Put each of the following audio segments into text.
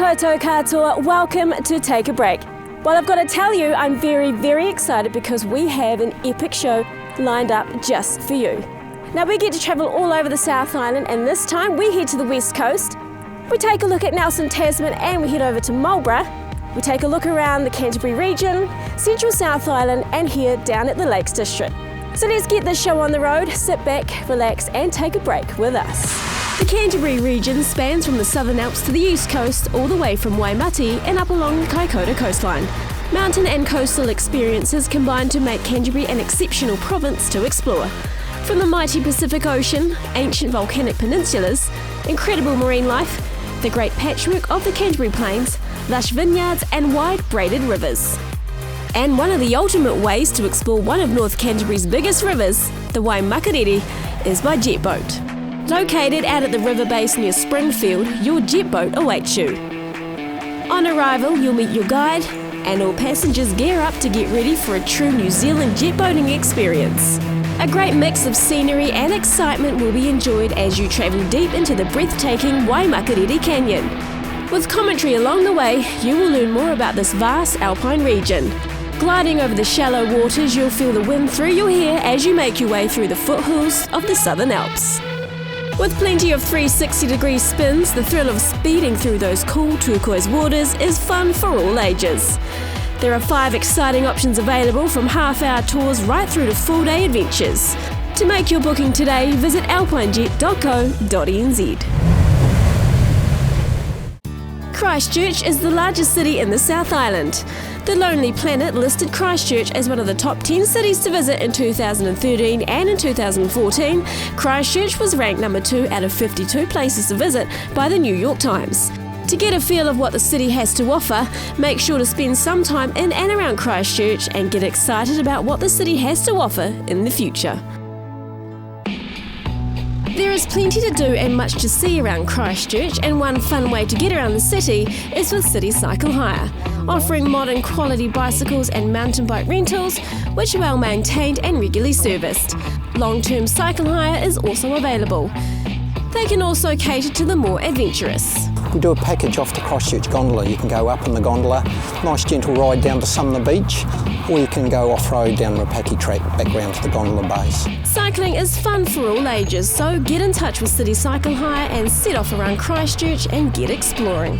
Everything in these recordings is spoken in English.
Koutou katoa, welcome to Take a Break. Well, I've got to tell you, I'm very, very excited because we have an epic show lined up just for you. Now, we get to travel all over the South Island, and this time we head to the West Coast. We take a look at Nelson, Tasman, and we head over to Marlborough. We take a look around the Canterbury region, Central South Island, and here down at the Lakes District. So let's get this show on the road, sit back, relax, and take a break with us. The Canterbury region spans from the Southern Alps to the East Coast, all the way from Waimate and up along the Kaikoura coastline. Mountain and coastal experiences combine to make Canterbury an exceptional province to explore. From the mighty Pacific Ocean, ancient volcanic peninsulas, incredible marine life, the great patchwork of the Canterbury Plains, lush vineyards and wide braided rivers. And one of the ultimate ways to explore one of North Canterbury's biggest rivers, the Waimakariri, is by jet boat. Located out at the river base near Springfield, your jet boat awaits you. On arrival, you'll meet your guide, and all passengers gear up to get ready for a true New Zealand jet boating experience. A great mix of scenery and excitement will be enjoyed as you travel deep into the breathtaking Waimakariri Canyon. With commentary along the way, you will learn more about this vast alpine region. Gliding over the shallow waters, you'll feel the wind through your hair as you make your way through the foothills of the Southern Alps. With plenty of 360-degree spins, the thrill of speeding through those cool turquoise waters is fun for all ages. There are 5 exciting options available, from half-hour tours right through to full-day adventures. To make your booking today, visit alpinejet.co.nz. Christchurch is the largest city in the South Island. The Lonely Planet listed Christchurch as one of the top 10 cities to visit in 2013, and in 2014, Christchurch was ranked number 2 out of 52 places to visit by the New York Times. To get a feel of what the city has to offer, make sure to spend some time in and around Christchurch and get excited about what the city has to offer in the future. There is plenty to do and much to see around Christchurch, and one fun way to get around the city is with City Cycle Hire, offering modern quality bicycles and mountain bike rentals, which are well maintained and regularly serviced. Long-term cycle hire is also available. They can also cater to the more adventurous. We do a package off the Christchurch gondola. You can go up in the gondola, nice gentle ride down to Sumner Beach, or you can go off-road down Rapaki track back round to the gondola base. Cycling is fun for all ages, so get in touch with City Cycle Hire and set off around Christchurch and get exploring.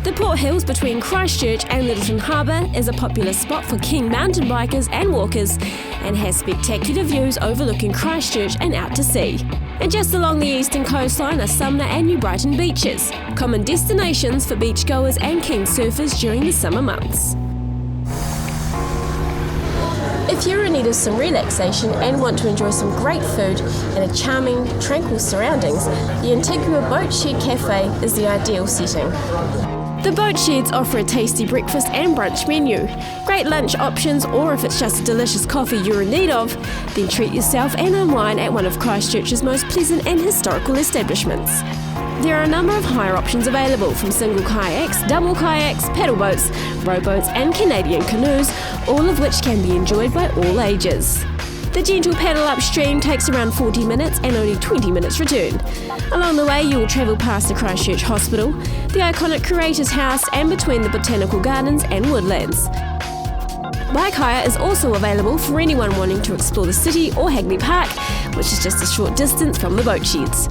The Port Hills between Christchurch and Littleton Harbour is a popular spot for keen mountain bikers and walkers, and has spectacular views overlooking Christchurch and out to sea. And just along the eastern coastline are Sumner and New Brighton beaches, common destinations for beachgoers and keen surfers during the summer months. If you're in need of some relaxation and want to enjoy some great food and a charming, tranquil surroundings, the Antigua Boat Shed Cafe is the ideal setting. The boat sheds offer a tasty breakfast and brunch menu, great lunch options, or if it's just a delicious coffee you're in need of, then treat yourself and unwind at one of Christchurch's most pleasant and historical establishments. There are a number of hire options available, from single kayaks, double kayaks, paddle boats, rowboats and Canadian canoes, all of which can be enjoyed by all ages. The gentle paddle upstream takes around 40 minutes and only 20 minutes return. Along the way, you will travel past the Christchurch Hospital, the iconic Curator's House, and between the Botanical Gardens and Woodlands. Bike hire is also available for anyone wanting to explore the city or Hagley Park, which is just a short distance from the boat sheds.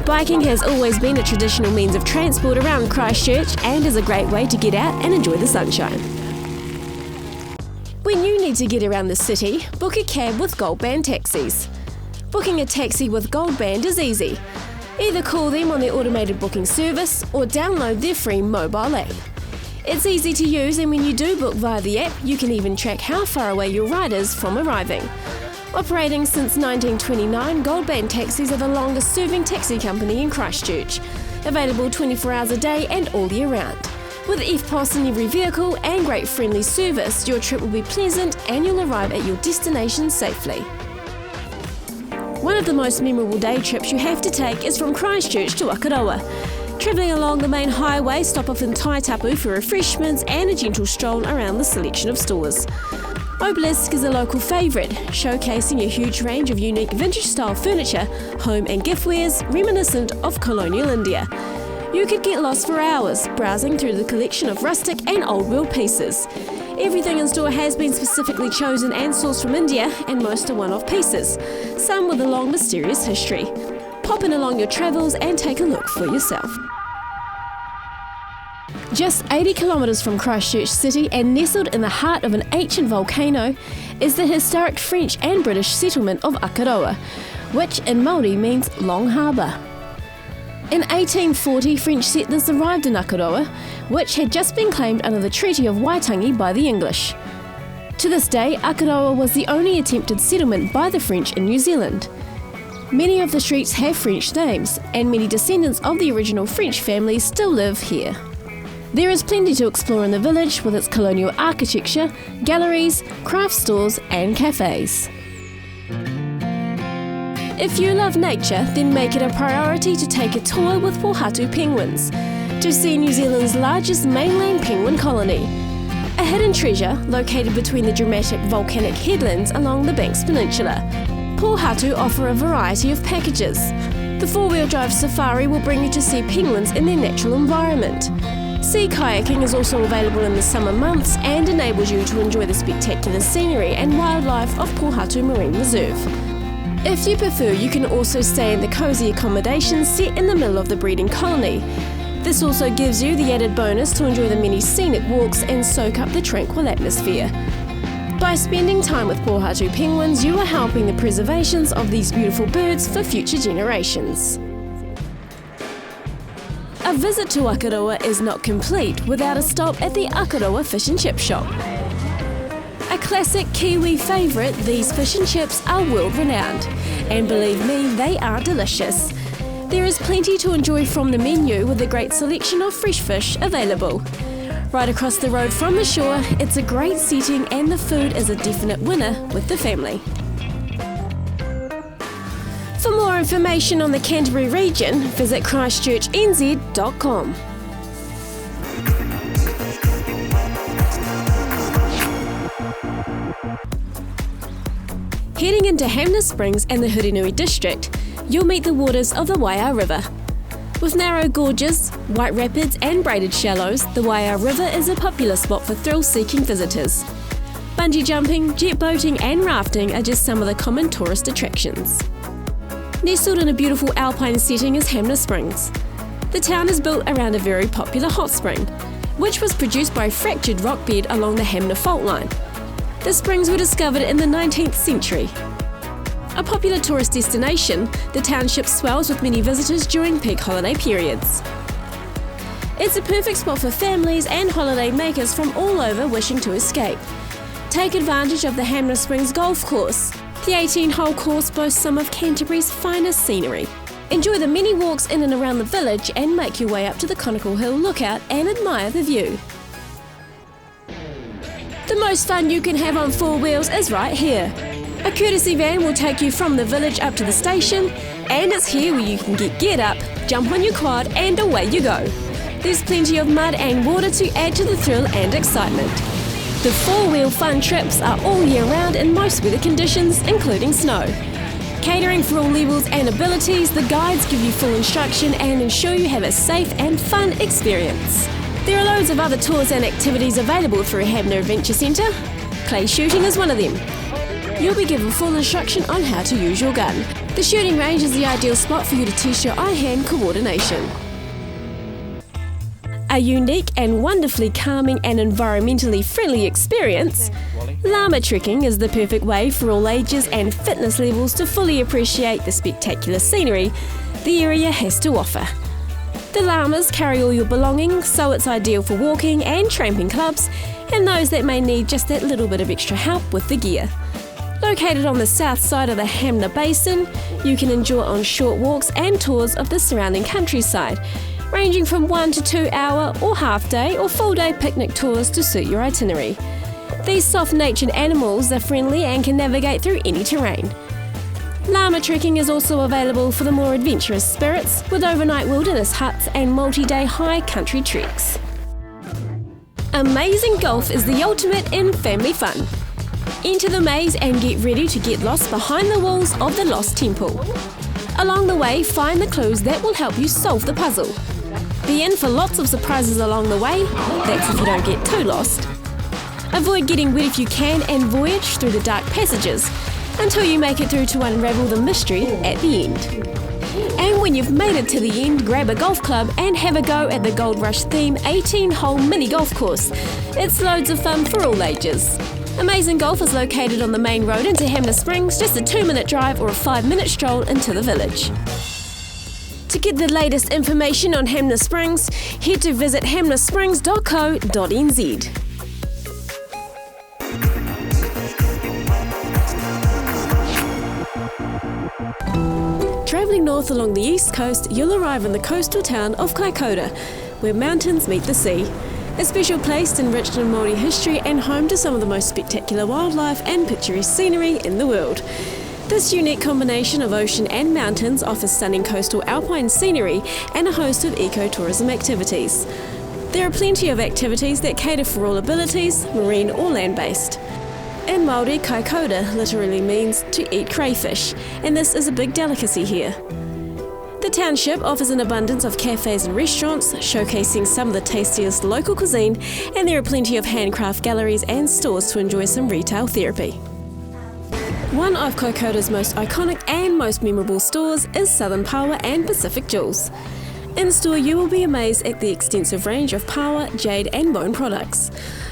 Biking has always been a traditional means of transport around Christchurch and is a great way to get out and enjoy the sunshine. When you need to get around the city, book a cab with Gold Band taxis. Booking a taxi with Gold Band is easy. Either call them on their automated booking service or download their free mobile app. It's easy to use, and when you do book via the app, you can even track how far away your ride is from arriving. Operating since 1929, Gold Band taxis are the longest serving taxi company in Christchurch. Available 24 hours a day and all year round. With EFTPOS in every vehicle and great friendly service, your trip will be pleasant and you'll arrive at your destination safely. One of the most memorable day trips you have to take is from Christchurch to Akaroa. Travelling along the main highway, stop off in Taitapu for refreshments and a gentle stroll around the selection of stores. Obelisk is a local favourite, showcasing a huge range of unique vintage-style furniture, home and giftwares reminiscent of colonial India. You could get lost for hours, browsing through the collection of rustic and old world pieces. Everything in store has been specifically chosen and sourced from India, and most are one-off pieces, some with a long mysterious history. Pop in along your travels and take a look for yourself. Just 80 kilometres from Christchurch City and nestled in the heart of an ancient volcano is the historic French and British settlement of Akaroa, which in Māori means Long Harbour. In 1840, French settlers arrived in Akaroa, which had just been claimed under the Treaty of Waitangi by the English. To this day, Akaroa was the only attempted settlement by the French in New Zealand. Many of the streets have French names, and many descendants of the original French families still live here. There is plenty to explore in the village with its colonial architecture, galleries, craft stores and cafes. If you love nature, then make it a priority to take a tour with Pohatu penguins to see New Zealand's largest mainland penguin colony. A hidden treasure located between the dramatic volcanic headlands along the Banks Peninsula. Pohatu offer a variety of packages. The four-wheel drive safari will bring you to see penguins in their natural environment. Sea kayaking is also available in the summer months and enables you to enjoy the spectacular scenery and wildlife of Pohatu Marine Reserve. If you prefer, you can also stay in the cosy accommodations set in the middle of the breeding colony. This also gives you the added bonus to enjoy the many scenic walks and soak up the tranquil atmosphere. By spending time with Pohatu penguins, you are helping the preservations of these beautiful birds for future generations. A visit to Akaroa is not complete without a stop at the Akaroa Fish and Chip Shop. A classic Kiwi favourite, these fish and chips are world-renowned, and believe me, they are delicious. There is plenty to enjoy from the menu with a great selection of fresh fish available. Right across the road from the shore, it's a great setting and the food is a definite winner with the family. For more information on the Canterbury region, visit christchurchnz.com. Heading into Hamner Springs and the Hurinui district, you'll meet the waters of the Waiā River. With narrow gorges, white rapids and braided shallows, the Waiā River is a popular spot for thrill-seeking visitors. Bungee jumping, jet boating and rafting are just some of the common tourist attractions. Nestled in a beautiful alpine setting is Hamner Springs. The town is built around a very popular hot spring, which was produced by a fractured rock bed along the Hamner fault line. The springs were discovered in the 19th century. A popular tourist destination, the township swells with many visitors during peak holiday periods. It's a perfect spot for families and holiday makers from all over wishing to escape. Take advantage of the Hamner Springs Golf Course. The 18-hole course boasts some of Canterbury's finest scenery. Enjoy the many walks in and around the village and make your way up to the Conical Hill Lookout and admire the view. The most fun you can have on four wheels is right here. A courtesy van will take you from the village up to the station, and it's here where you can get geared up, jump on your quad and away you go. There's plenty of mud and water to add to the thrill and excitement. The four-wheel fun trips are all year round in most weather conditions, including snow. Catering for all levels and abilities, the guides give you full instruction and ensure you have a safe and fun experience. There are loads of other tours and activities available through Hamner Adventure Centre. Clay shooting is one of them. You'll be given full instruction on how to use your gun. The shooting range is the ideal spot for you to test your eye-hand coordination. A unique and wonderfully calming and environmentally friendly experience, llama trekking is the perfect way for all ages and fitness levels to fully appreciate the spectacular scenery the area has to offer. The llamas carry all your belongings, so it's ideal for walking and tramping clubs and those that may need just that little bit of extra help with the gear. Located on the south side of the Hamner Basin, you can enjoy on short walks and tours of the surrounding countryside, ranging from 1 to 2 hour or half day or full day picnic tours to suit your itinerary. These soft-natured animals are friendly and can navigate through any terrain. Llama trekking is also available for the more adventurous spirits, with overnight wilderness huts and multi-day high country treks. Amazing golf is the ultimate in family fun. Enter the maze and get ready to get lost behind the walls of the Lost Temple. Along the way, find the clues that will help you solve the puzzle. Be in for lots of surprises along the way, that's if you don't get too lost. Avoid getting wet if you can and voyage through the dark passages until you make it through to unravel the mystery at the end. And when you've made it to the end, grab a golf club and have a go at the Gold Rush theme 18-hole mini golf course. It's loads of fun for all ages. Amazing Golf is located on the main road into Hamner Springs, just a 2-minute drive or a 5-minute stroll into the village. To get the latest information on Hamner Springs, head to visit hamnersprings.co.nz. Travelling north along the east coast, you'll arrive in the coastal town of Kaikoura, where mountains meet the sea. A special place enriched in Māori history and home to some of the most spectacular wildlife and picturesque scenery in the world. This unique combination of ocean and mountains offers stunning coastal alpine scenery and a host of ecotourism activities. There are plenty of activities that cater for all abilities, marine or land-based. In Māori, Kaikoura literally means to eat crayfish, and this is a big delicacy here. The township offers an abundance of cafes and restaurants, showcasing some of the tastiest local cuisine, and there are plenty of handcraft galleries and stores to enjoy some retail therapy. One of Kaikoura's most iconic and most memorable stores is Southern Paua and Pacific Jewels. In store, you will be amazed at the extensive range of paua, jade and bone products.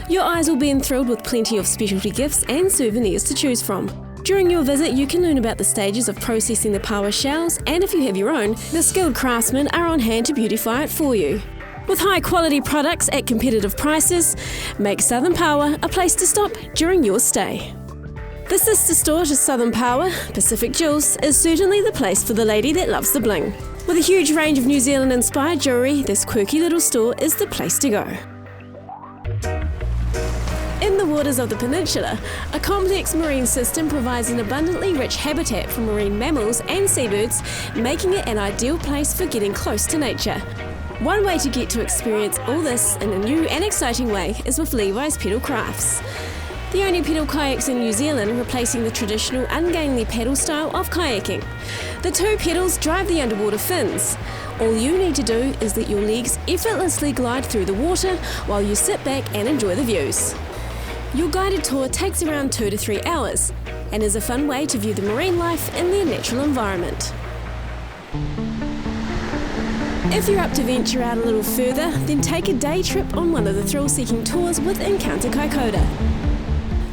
Your eyes will be enthralled with plenty of specialty gifts and souvenirs to choose from. During your visit, you can learn about the stages of processing the paua shells, and if you have your own, the skilled craftsmen are on hand to beautify it for you. With high quality products at competitive prices, make Southern Paua a place to stop during your stay. The sister store to Southern Paua, Pacific Jewels, is certainly the place for the lady that loves the bling. With a huge range of New Zealand-inspired jewellery, this quirky little store is the place to go. In the waters of the peninsula, a complex marine system provides an abundantly rich habitat for marine mammals and seabirds, making it an ideal place for getting close to nature. One way to get to experience all this in a new and exciting way is with Levi's Pedal Crafts. The only pedal kayaks in New Zealand, replacing the traditional ungainly paddle style of kayaking. The two pedals drive the underwater fins. All you need to do is let your legs effortlessly glide through the water while you sit back and enjoy the views. Your guided tour takes around 2 to 3 hours and is a fun way to view the marine life in their natural environment. If you're up to venture out a little further, then take a day trip on one of the thrill-seeking tours with Encounter Kaikoura.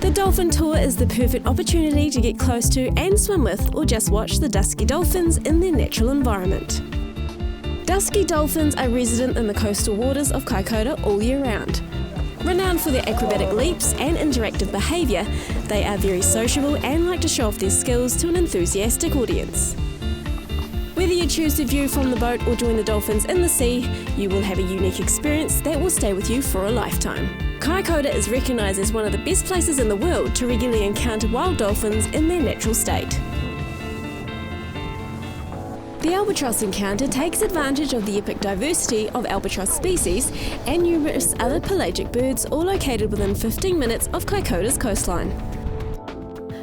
The dolphin tour is the perfect opportunity to get close to and swim with or just watch the dusky dolphins in their natural environment. Dusky dolphins are resident in the coastal waters of Kaikoura all year round. Renowned for their acrobatic leaps and interactive behaviour, they are very sociable and like to show off their skills to an enthusiastic audience. Whether you choose to view from the boat or join the dolphins in the sea, you will have a unique experience that will stay with you for a lifetime. Kaikoura is recognised as one of the best places in the world to regularly encounter wild dolphins in their natural state. The albatross encounter takes advantage of the epic diversity of albatross species and numerous other pelagic birds, all located within 15 minutes of Kaikoura's coastline.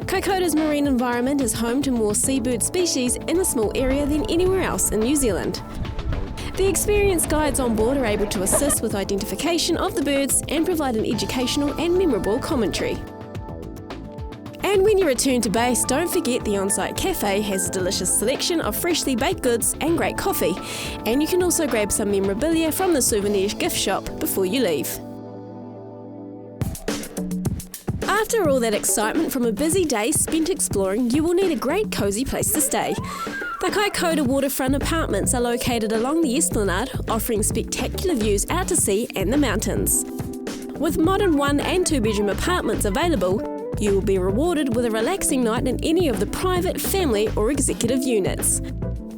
Kaikoura's marine environment is home to more seabird species in a small area than anywhere else in New Zealand. The experienced guides on board are able to assist with identification of the birds and provide an educational and memorable commentary. And when you return to base, don't forget the on-site cafe has a delicious selection of freshly baked goods and great coffee, and you can also grab some memorabilia from the souvenir gift shop before you leave. After all that excitement from a busy day spent exploring, you will need a great cosy place to stay. The Kaikoura waterfront apartments are located along the esplanade, offering spectacular views out to sea and the mountains. With modern 1 and 2 bedroom apartments available, you will be rewarded with a relaxing night in any of the private, family or executive units.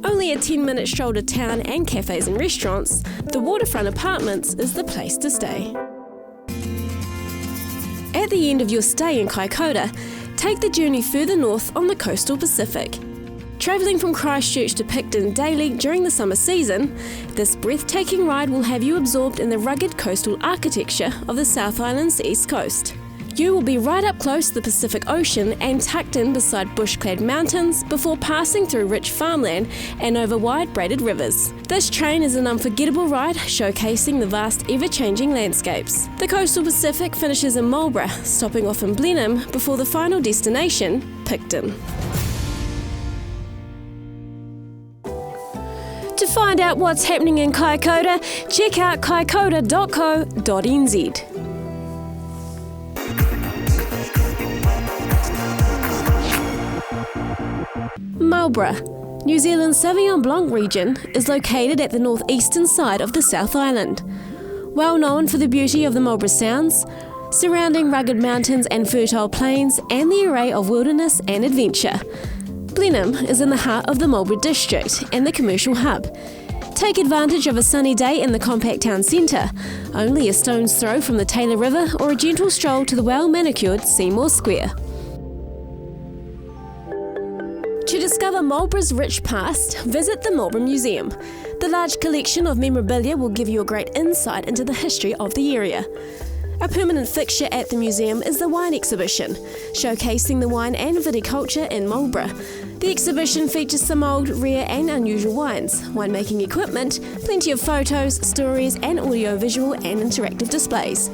Only a 10-minute stroll to town and cafes and restaurants, the waterfront apartments is the place to stay. At the end of your stay in Kaikoura, take the journey further north on the coastal Pacific. Travelling from Christchurch to Picton daily during the summer season, this breathtaking ride will have you absorbed in the rugged coastal architecture of the South Island's east coast. You will be right up close to the Pacific Ocean and tucked in beside bush-clad mountains before passing through rich farmland and over wide braided rivers. This train is an unforgettable ride, showcasing the vast ever-changing landscapes. The coastal Pacific finishes in Marlborough, stopping off in Blenheim before the final destination, Picton. To find out what's happening in Kaikoura, check out kaikoura.co.nz. Marlborough, New Zealand's Sauvignon Blanc region, is located at the northeastern side of the South Island. Well known for the beauty of the Marlborough Sounds, surrounding rugged mountains and fertile plains, and the array of wilderness and adventure. Blenheim is in the heart of the Marlborough district and the commercial hub. Take advantage of a sunny day in the compact town centre, only a stone's throw from the Taylor River, or a gentle stroll to the well-manicured Seymour Square. To discover Marlborough's rich past, visit the Marlborough Museum. The large collection of memorabilia will give you a great insight into the history of the area. A permanent fixture at the museum is the wine exhibition, showcasing the wine and viticulture in Marlborough. The exhibition features some old, rare and unusual wines, winemaking equipment, plenty of photos, stories and audio-visual and interactive displays.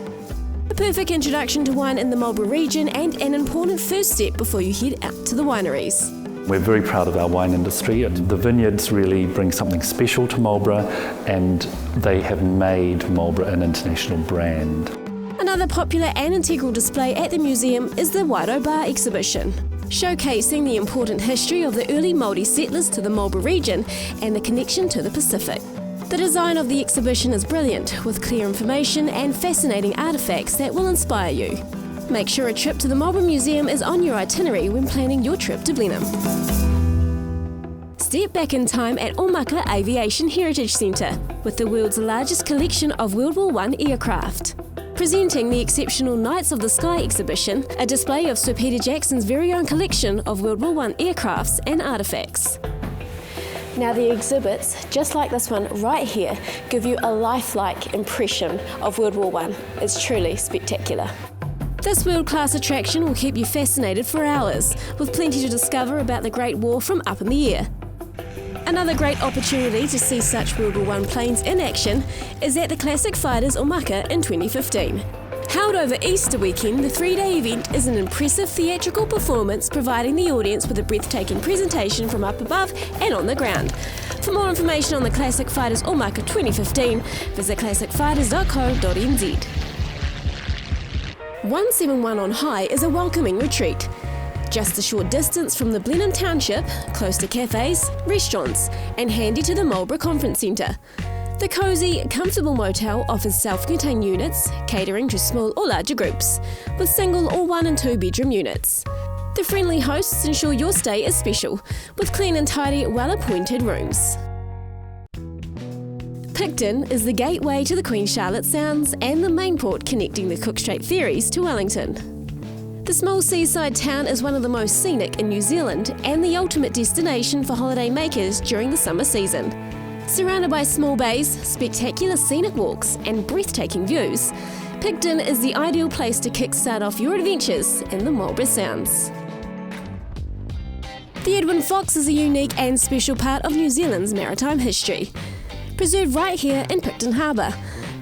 A perfect introduction to wine in the Marlborough region and an important first step before you head out to the wineries. We're very proud of our wine industry. The vineyards really bring something special to Marlborough, and they have made Marlborough an international brand. Another popular and integral display at the museum is the Waido Bar exhibition, showcasing the important history of the early Māori settlers to the Marlborough region and the connection to the Pacific. The design of the exhibition is brilliant, with clear information and fascinating artefacts that will inspire you. Make sure a trip to the Marlborough Museum is on your itinerary when planning your trip to Blenheim. Step back in time at Omaka Aviation Heritage Centre with the world's largest collection of World War I aircraft. Presenting the exceptional Knights of the Sky exhibition, a display of Sir Peter Jackson's very own collection of World War I aircrafts and artefacts. Now the exhibits, just like this one right here, give you a lifelike impression of World War I. It's truly spectacular. This world-class attraction will keep you fascinated for hours, with plenty to discover about the Great War from up in the air. Another great opportunity to see such World War I planes in action is at the Classic Fighters Omaka in 2015. Held over Easter weekend, the 3-day event is an impressive theatrical performance, providing the audience with a breathtaking presentation from up above and on the ground. For more information on the Classic Fighters Omaka 2015, visit classicfighters.co.nz. 171 on High is a welcoming retreat. Just a short distance from the Blenheim Township, close to cafes, restaurants, and handy to the Marlborough Conference Centre. The cosy, comfortable motel offers self-contained units, catering to small or larger groups, with single or 1 and 2 bedroom units. The friendly hosts ensure your stay is special, with clean and tidy, well-appointed rooms. Picton is the gateway to the Queen Charlotte Sounds and the main port connecting the Cook Strait ferries to Wellington. The small seaside town is one of the most scenic in New Zealand and the ultimate destination for holiday makers during the summer season. Surrounded by small bays, spectacular scenic walks and breathtaking views, Picton is the ideal place to kickstart off your adventures in the Marlborough Sounds. The Edwin Fox is a unique and special part of New Zealand's maritime history. Preserved right here in Picton Harbour.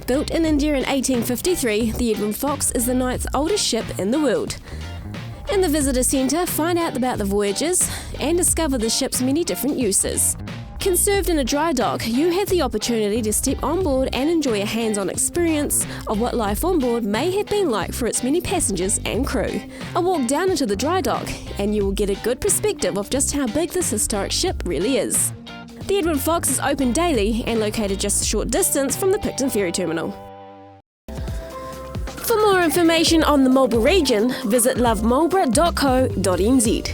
Built in India in 1853, the Edwin Fox is the 9th oldest ship in the world. In the visitor centre, find out about the voyages and discover the ship's many different uses. Conserved in a dry dock, you have the opportunity to step on board and enjoy a hands-on experience of what life on board may have been like for its many passengers and crew. A walk down into the dry dock and you will get a good perspective of just how big this historic ship really is. The Edwin Fox is open daily and located just a short distance from the Picton Ferry Terminal. For more information on the Marlborough region, visit lovemarlborough.co.nz.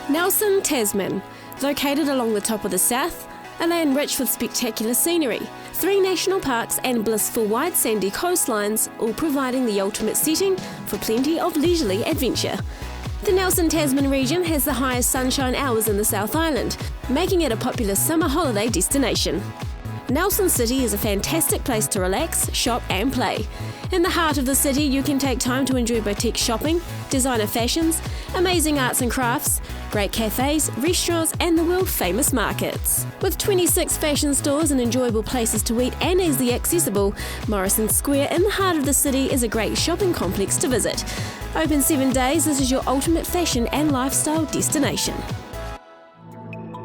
Nelson, Tasman, located along the top of the south, a land rich with spectacular scenery, 3 national parks and blissful wide sandy coastlines, all providing the ultimate setting for plenty of leisurely adventure. The Nelson Tasman region has the highest sunshine hours in the South Island, making it a popular summer holiday destination. Nelson City is a fantastic place to relax, shop and play. In the heart of the city, you can take time to enjoy boutique shopping, designer fashions, amazing arts and crafts, great cafes, restaurants and the world-famous markets. With 26 fashion stores and enjoyable places to eat and easily accessible, Morrison Square in the heart of the city is a great shopping complex to visit. Open 7 days, this is your ultimate fashion and lifestyle destination.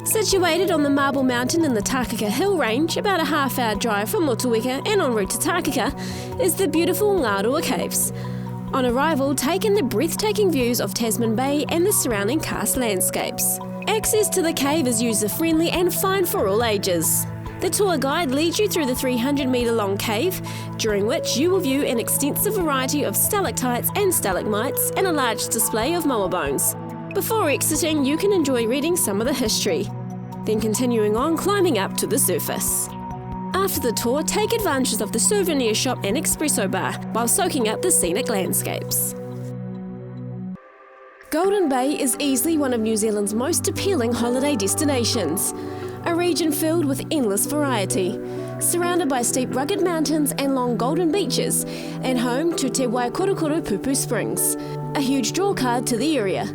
Situated on the Marble Mountain in the Takaka Hill Range, about a half-hour drive from Motueka and en route to Takaka, is the beautiful Ngārua Caves. On arrival, take in the breathtaking views of Tasman Bay and the surrounding karst landscapes. Access to the cave is user-friendly and fine for all ages. The tour guide leads you through the 300-metre-long cave, during which you will view an extensive variety of stalactites and stalagmites and a large display of moa bones. Before exiting, you can enjoy reading some of the history, then continuing on climbing up to the surface. After the tour, take advantage of the souvenir shop and espresso bar while soaking up the scenic landscapes. Golden Bay is easily one of New Zealand's most appealing holiday destinations, a region filled with endless variety. Surrounded by steep rugged mountains and long golden beaches, and home to Te Waikorokoro Pupu Springs, a huge draw card to the area.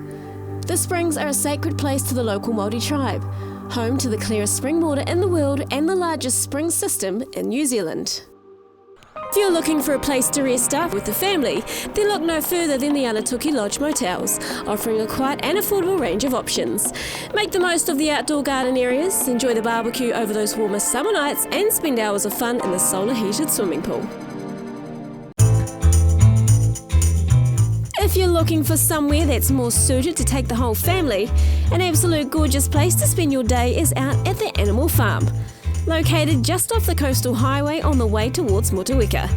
The springs are a sacred place to the local Māori tribe, home to the clearest spring water in the world and the largest spring system in New Zealand. If you're looking for a place to rest up with the family, then look no further than the Anatuki Lodge Motels, offering a quiet and affordable range of options. Make the most of the outdoor garden areas, enjoy the barbecue over those warmer summer nights, and spend hours of fun in the solar-heated swimming pool. If you're looking for somewhere that's more suited to take the whole family, an absolute gorgeous place to spend your day is out at the Animal Farm, located just off the coastal highway on the way towards Motueka.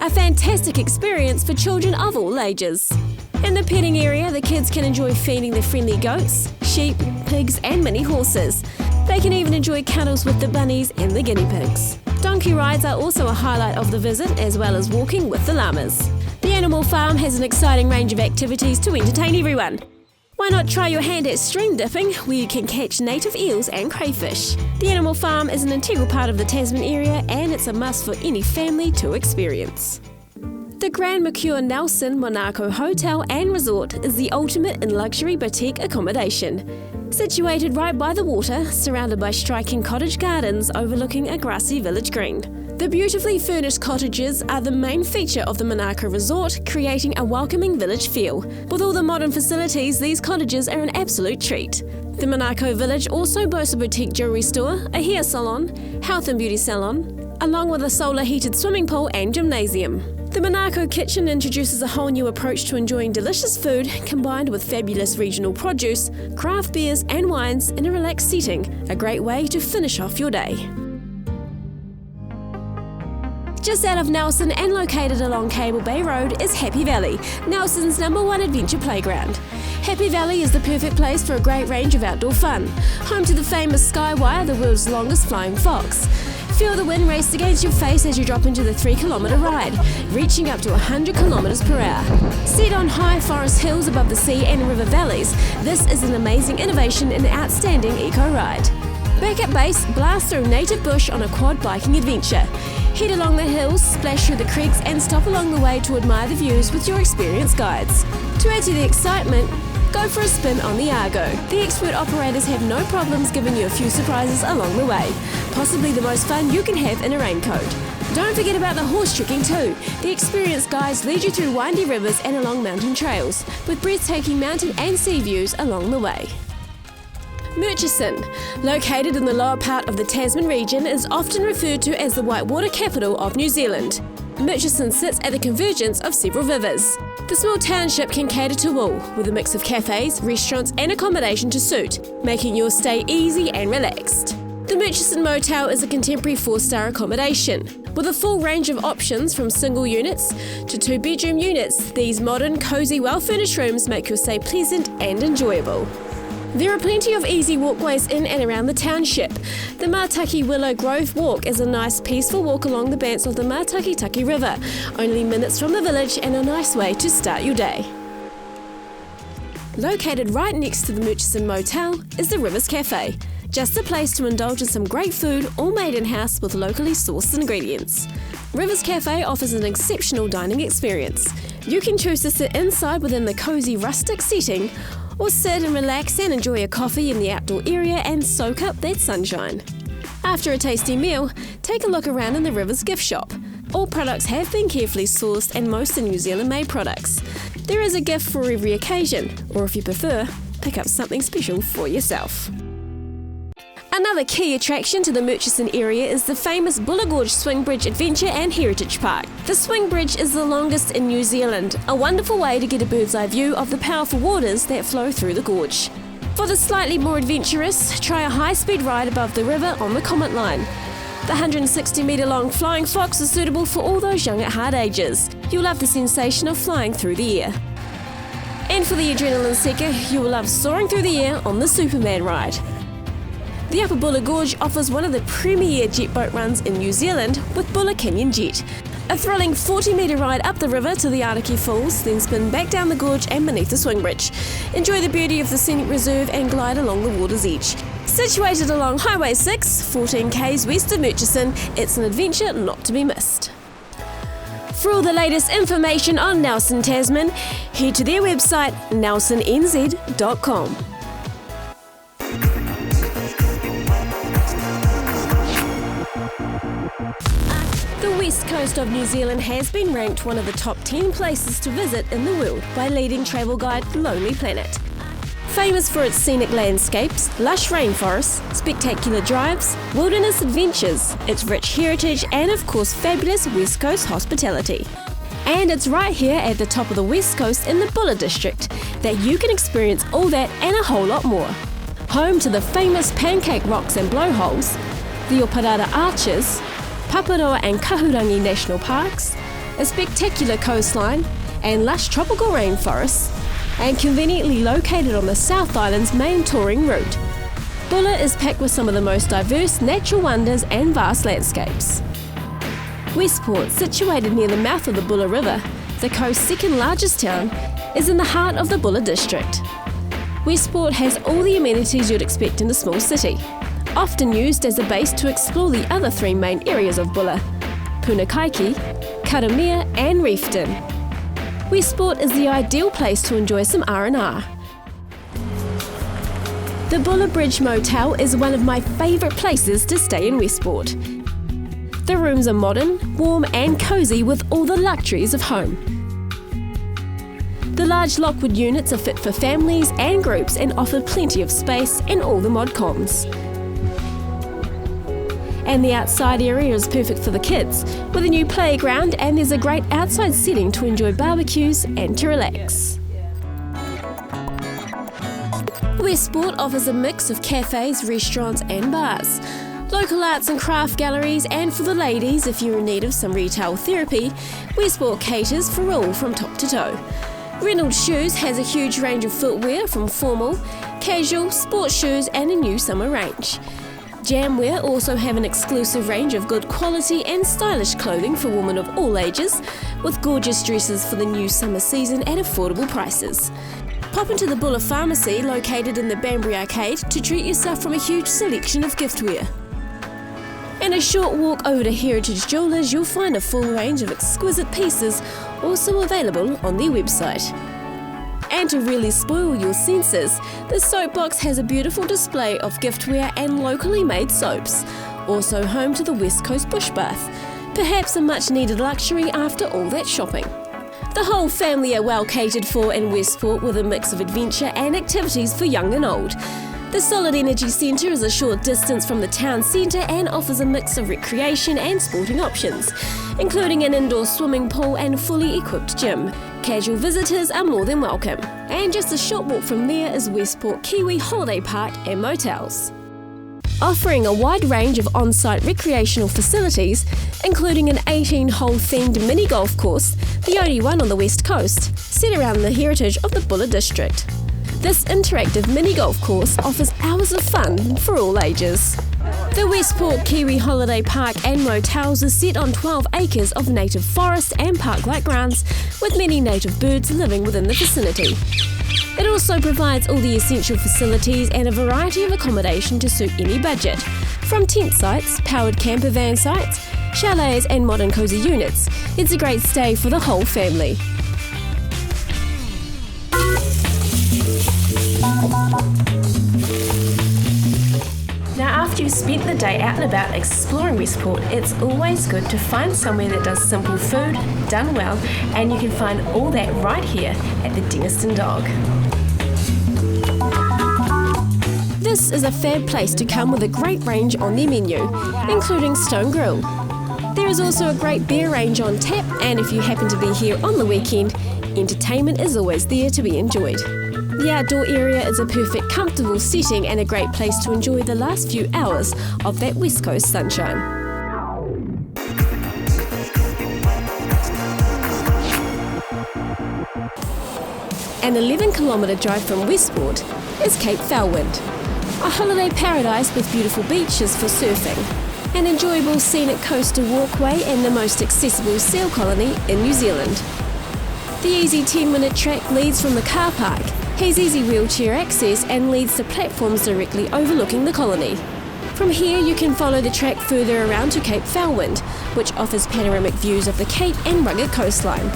A fantastic experience for children of all ages. In the petting area, the kids can enjoy feeding the friendly goats, sheep, pigs and mini horses. They can even enjoy cuddles with the bunnies and the guinea pigs. Donkey rides are also a highlight of the visit, as well as walking with the llamas. The Animal Farm has an exciting range of activities to entertain everyone. Why not try your hand at stream dipping, where you can catch native eels and crayfish? The Animal Farm is an integral part of the Tasman area and it's a must for any family to experience. The Grand Mercure Nelson Monaco Hotel and Resort is the ultimate in luxury boutique accommodation. Situated right by the water, surrounded by striking cottage gardens overlooking a grassy village green. The beautifully furnished cottages are the main feature of the Monaco Resort, creating a welcoming village feel. With all the modern facilities, these cottages are an absolute treat. The Monaco Village also boasts a boutique jewellery store, a hair salon, health and beauty salon, along with a solar-heated swimming pool and gymnasium. The Monaco Kitchen introduces a whole new approach to enjoying delicious food, combined with fabulous regional produce, craft beers and wines in a relaxed setting, a great way to finish off your day. Just out of Nelson and located along Cable Bay Road is Happy Valley, Nelson's #1 adventure playground. Happy Valley is the perfect place for a great range of outdoor fun. Home to the famous Skywire, the world's longest flying fox. Feel the wind race against your face as you drop into the 3-kilometre ride, reaching up to 100 kilometres per hour. Set on high forest hills above the sea and river valleys, this is an amazing innovation and outstanding eco-ride. Back at base, blast through native bush on a quad biking adventure. Head along the hills, splash through the creeks and stop along the way to admire the views with your experienced guides. To add to the excitement, go for a spin on the Argo. The expert operators have no problems giving you a few surprises along the way, possibly the most fun you can have in a raincoat. Don't forget about the horse tricking too. The experienced guides lead you through windy rivers and along mountain trails, with breathtaking mountain and sea views along the way. Murchison, located in the lower part of the Tasman region, is often referred to as the whitewater capital of New Zealand. Murchison sits at the convergence of several rivers. The small township can cater to all, with a mix of cafes, restaurants and accommodation to suit, making your stay easy and relaxed. The Murchison Motel is a contemporary 4-star accommodation. With a full range of options from single units to 2-bedroom units, these modern, cosy, well-furnished rooms make your stay pleasant and enjoyable. There are plenty of easy walkways in and around the township. The Mātaki Willow Grove Walk is a nice peaceful walk along the banks of the Mātakitaki River, only minutes from the village and a nice way to start your day. Located right next to the Murchison Motel is the Rivers Cafe. Just a place to indulge in some great food, all made in-house with locally sourced ingredients. Rivers Cafe offers an exceptional dining experience. You can choose to sit inside within the cosy rustic setting, or sit and relax and enjoy a coffee in the outdoor area and soak up that sunshine. After a tasty meal, take a look around in the Rivers gift shop. All products have been carefully sourced and most are New Zealand-made products. There is a gift for every occasion, or if you prefer, pick up something special for yourself. Another key attraction to the Murchison area is the famous Buller Gorge Swing Bridge Adventure and Heritage Park. The swing bridge is the longest in New Zealand, a wonderful way to get a bird's eye view of the powerful waters that flow through the gorge. For the slightly more adventurous, try a high-speed ride above the river on the Comet Line. The 160-metre long Flying Fox is suitable for all those young at heart ages. You'll love the sensation of flying through the air. And for the adrenaline seeker, you will love soaring through the air on the Superman ride. The Upper Buller Gorge offers one of the premier jet boat runs in New Zealand with Buller Canyon Jet. A thrilling 40-metre ride up the river to the Araki Falls, then spin back down the gorge and beneath the swing bridge. Enjoy the beauty of the scenic reserve and glide along the water's edge. Situated along Highway 6, 14 k's west of Murchison, it's an adventure not to be missed. For all the latest information on Nelson Tasman, head to their website nelsonnz.com. The west coast of New Zealand has been ranked one of the top 10 places to visit in the world by leading travel guide Lonely Planet. Famous for its scenic landscapes, lush rainforests, spectacular drives, wilderness adventures, its rich heritage and of course fabulous west coast hospitality. And it's right here at the top of the west coast in the Buller district that you can experience all that and a whole lot more. Home to the famous Pancake Rocks and Blowholes, the Oparara Arches, Paparoa and Kahurangi National Parks, a spectacular coastline and lush tropical rainforests, and conveniently located on the South Island's main touring route. Buller is packed with some of the most diverse natural wonders and vast landscapes. Westport, situated near the mouth of the Buller River, the coast's second largest town, is in the heart of the Buller district. Westport has all the amenities you'd expect in a small city, often used as a base to explore the other three main areas of Buller: Punakaiki, Karamea and Reefton. Westport is the ideal place to enjoy some R&R. The Buller Bridge Motel is one of my favourite places to stay in Westport. The rooms are modern, warm and cosy with all the luxuries of home. The large Lockwood units are fit for families and groups and offer plenty of space and all the mod cons. And the outside area is perfect for the kids, with a new playground and there's a great outside setting to enjoy barbecues and to relax. Westport offers a mix of cafes, restaurants and bars, local arts and craft galleries, and for the ladies, if you're in need of some retail therapy, Westport caters for all from top to toe. Reynolds Shoes has a huge range of footwear from formal, casual, sports shoes and a new summer range. Jamwear also have an exclusive range of good quality and stylish clothing for women of all ages, with gorgeous dresses for the new summer season at affordable prices. Pop into the Buller Pharmacy, located in the Banbury Arcade, to treat yourself from a huge selection of giftware. And a short walk over to Heritage Jewellers, you'll find a full range of exquisite pieces also available on their website. And to really spoil your senses, the Soapbox has a beautiful display of giftware and locally made soaps. Also home to the West Coast Bush Bath, perhaps a much needed luxury after all that shopping. The whole family are well catered for in Westport with a mix of adventure and activities for young and old. The Solid Energy Centre is a short distance from the town centre and offers a mix of recreation and sporting options, including an indoor swimming pool and fully equipped gym. Casual visitors are more than welcome. And just a short walk from there is Westport Kiwi Holiday Park and Motels. Offering a wide range of on-site recreational facilities, including an 18-hole themed mini golf course, the only one on the west coast, set around the heritage of the Buller district. This interactive mini golf course offers hours of fun for all ages. The Westport Kiwi Holiday Park and Motels is set on 12 acres of native forest and park-like grounds, with many native birds living within the vicinity. It also provides all the essential facilities and a variety of accommodation to suit any budget, from tent sites, powered camper van sites, chalets and modern cosy units. It's a great stay for the whole family. Now, after you've spent the day out and about exploring Westport, it's always good to find somewhere that does simple food, done well, and you can find all that right here at the Denniston Dog. This is a fab place to come with a great range on their menu, including Stone Grill. There is also a great beer range on tap, and if you happen to be here on the weekend, entertainment is always there to be enjoyed. The outdoor area is a perfect comfortable setting and a great place to enjoy the last few hours of that West Coast sunshine. An 11-kilometre drive from Westport is Cape Foulwind, a holiday paradise with beautiful beaches for surfing, an enjoyable scenic coastal walkway and the most accessible sail colony in New Zealand. The easy 10-minute track leads from the car park, has easy wheelchair access and leads to platforms directly overlooking the colony. From here you can follow the track further around to Cape Foulwind, which offers panoramic views of the Cape and rugged coastline.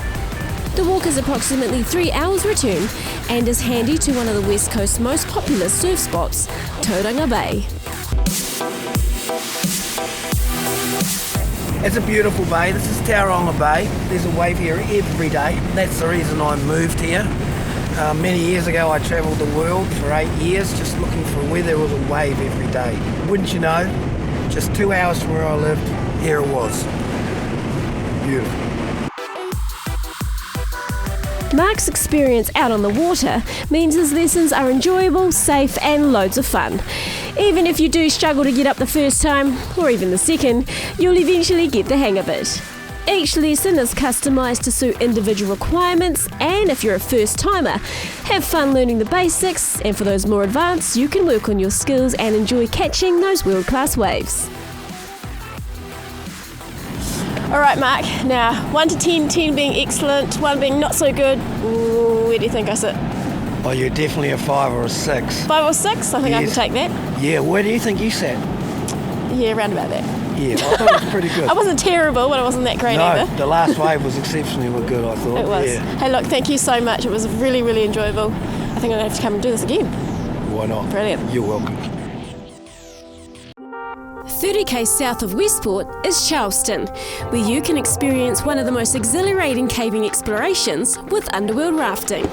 The walk is approximately 3 hours return and is handy to one of the West Coast's most popular surf spots, Tauranga Bay. It's a beautiful bay. This is Tauranga Bay. There's a wave here every day. That's the reason I moved here. Many years ago I travelled the world for 8 years just looking for where there was a wave every day. Wouldn't you know, just 2 hours from where I lived, here it was. Beautiful. Mark's experience out on the water means his lessons are enjoyable, safe and loads of fun. Even if you do struggle to get up the first time, or even the second, you'll eventually get the hang of it. Each lesson is customised to suit individual requirements, and if you're a first timer, have fun learning the basics, and for those more advanced, you can work on your skills and enjoy catching those world-class waves. Alright Mark, now 1 to 10, 10 being excellent, 1 being not so good, where do you think I sit? Oh, you're definitely a 5 or a 6. 5 or 6? I think I can take that. Yeah, where do you think you sat? Yeah, around about that. Yeah, I thought it was pretty good. I wasn't terrible, but I wasn't that great either. No, the last wave was exceptionally good, I thought. It was. Yeah. Hey look, thank you so much. It was really, really enjoyable. I think I'm going to have to come and do this again. Why not? Brilliant. You're welcome. 30k south of Westport is Charleston, where you can experience one of the most exhilarating caving explorations with underworld rafting.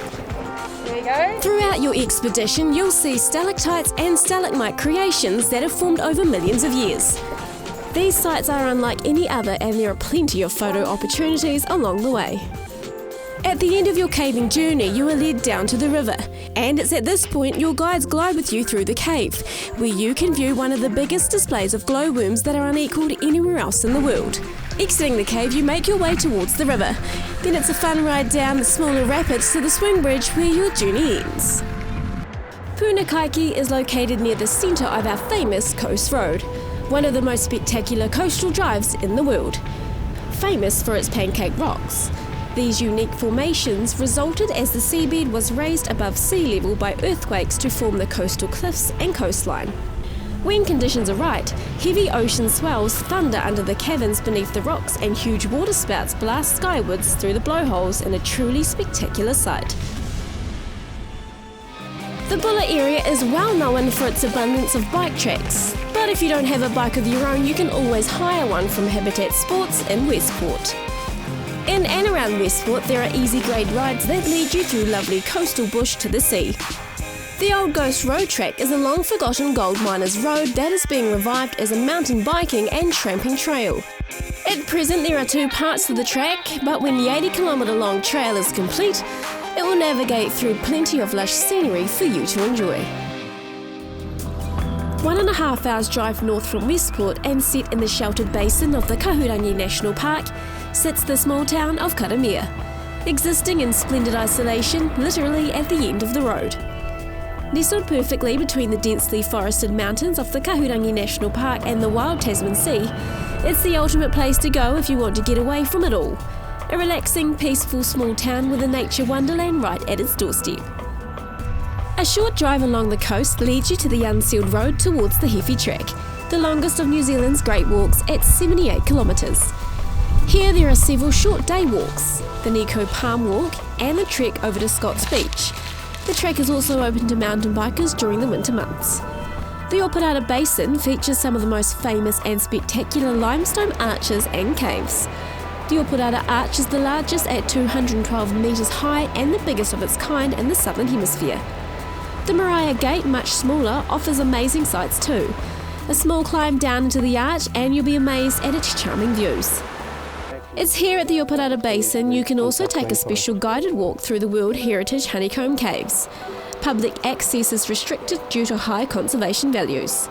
There you go. Throughout your expedition, you'll see stalactites and stalagmite creations that have formed over millions of years. These sites are unlike any other, and there are plenty of photo opportunities along the way. At the end of your caving journey, you are led down to the river, and it's at this point your guides glide with you through the cave, where you can view one of the biggest displays of glowworms that are unequalled anywhere else in the world. Exiting the cave, you make your way towards the river. Then it's a fun ride down the smaller rapids to the swing bridge where your journey ends. Punakaiki is located near the centre of our famous Coast Road, one of the most spectacular coastal drives in the world. Famous for its pancake rocks. These unique formations resulted as the seabed was raised above sea level by earthquakes to form the coastal cliffs and coastline. When conditions are right, heavy ocean swells thunder under the caverns beneath the rocks and huge waterspouts blast skywards through the blowholes in a truly spectacular sight. The Bulla area is well known for its abundance of bike tracks, but if you don't have a bike of your own, you can always hire one from Habitat Sports in Westport. In and around Westport, there are easy grade rides that lead you through lovely coastal bush to the sea. The Old Ghost Road Track is a long-forgotten gold miners' road that is being revived as a mountain biking and tramping trail. At present, there are 2 parts to the track, but when the 80-kilometre long trail is complete, it will navigate through plenty of lush scenery for you to enjoy. 1.5 hours drive north from Westport and set in the sheltered basin of the Kahurangi National Park sits the small town of Karamea, existing in splendid isolation literally at the end of the road. Nestled perfectly between the densely forested mountains of the Kahurangi National Park and the wild Tasman Sea, it's the ultimate place to go if you want to get away from it all. A relaxing, peaceful small town with a nature wonderland right at its doorstep. A short drive along the coast leads you to the unsealed road towards the Hefi Trek, the longest of New Zealand's great walks at 78 kilometres. Here there are several short day walks, the Nico Palm Walk and the trek over to Scott's Beach. The trek is also open to mountain bikers during the winter months. The Oparata Basin features some of the most famous and spectacular limestone arches and caves. The Oparata Arch is the largest at 212 metres high and the biggest of its kind in the southern hemisphere. The Mariah Gate, much smaller, offers amazing sights too. A small climb down into the arch and you'll be amazed at its charming views. It's here at the Oparata Basin you can also take a special guided walk through the World Heritage Honeycomb Caves. Public access is restricted due to high conservation values.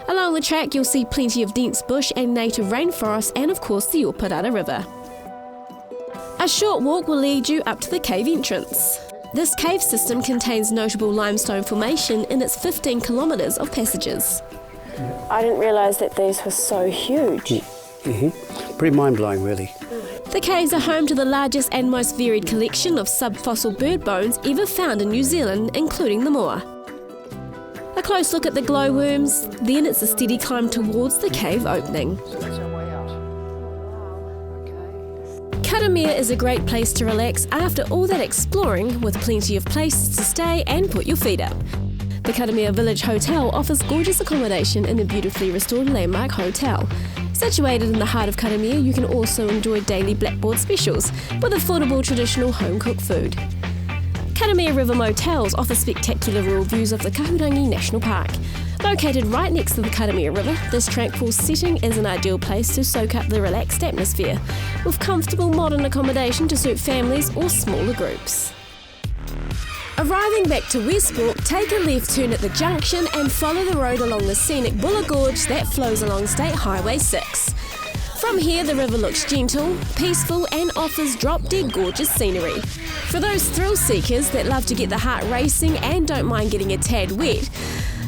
Along the track you'll see plenty of dense bush and native rainforest and of course the Oparata River. A short walk will lead you up to the cave entrance. This cave system contains notable limestone formation in its 15 kilometres of passages. I didn't realise that these were so huge. Pretty mind-blowing, really. The caves are home to the largest and most varied collection of subfossil bird bones ever found in New Zealand, including the moa. A close look at the glowworms, then it's a steady climb towards the cave opening. Karamea is a great place to relax after all that exploring, with plenty of places to stay and put your feet up. The Karamea Village Hotel offers gorgeous accommodation in a beautifully restored landmark hotel. Situated in the heart of Karamea, you can also enjoy daily blackboard specials with affordable traditional home-cooked food. Karamea River Motels offer spectacular rural views of the Kahurangi National Park. Located right next to the Karamea River, this tranquil setting is an ideal place to soak up the relaxed atmosphere, with comfortable modern accommodation to suit families or smaller groups. Arriving back to Westport, take a left turn at the junction and follow the road along the scenic Buller Gorge that flows along State Highway 6. From here, the river looks gentle, peaceful and offers drop-dead gorgeous scenery. For those thrill seekers that love to get the heart racing and don't mind getting a tad wet,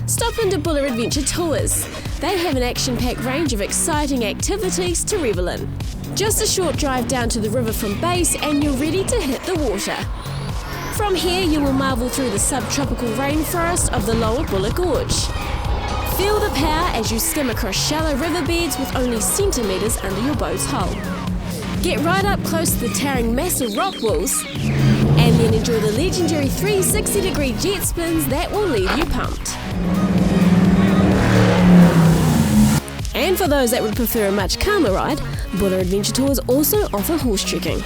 stop into Buller Adventure Tours. They have an action-packed range of exciting activities to revel in. Just a short drive down to the river from base and you're ready to hit the water. From here you will marvel through the subtropical rainforest of the lower Buller Gorge. Feel the power as you skim across shallow riverbeds with only centimetres under your boat's hull. Get right up close to the towering massive rock walls and then enjoy the legendary 360-degree jet spins that will leave you pumped. And for those that would prefer a much calmer ride, Buller Adventure Tours also offer horse trekking.